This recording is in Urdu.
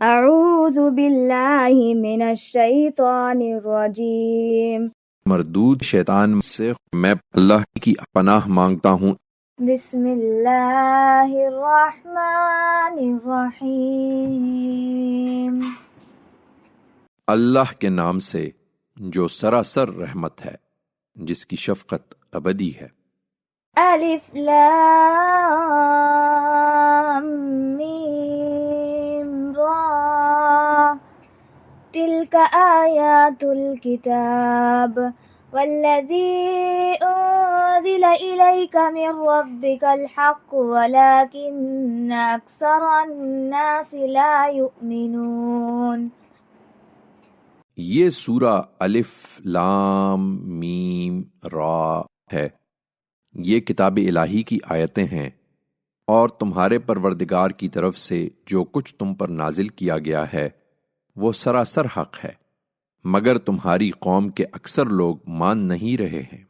اعوذ باللہ من الشیطان الرجیم۔ مردود شیطان سے میں اللہ کی پناہ مانگتا ہوں۔ بسم اللہ الرحمن الرحیم۔ اللہ کے نام سے جو سراسر رحمت ہے، جس کی شفقت ابدی ہے۔ الف لام میم را تلک آیات الکتاب والذی انزل الیک من ربک الحق ولکن اکثر الناس لا یؤمنون۔ یہ سورہ الف لام میم را ہے۔ یہ کتاب الہی کی آیتیں ہیں، اور تمہارے پروردگار کی طرف سے جو کچھ تم پر نازل کیا گیا ہے وہ سراسر حق ہے، مگر تمہاری قوم کے اکثر لوگ مان نہیں رہے ہیں۔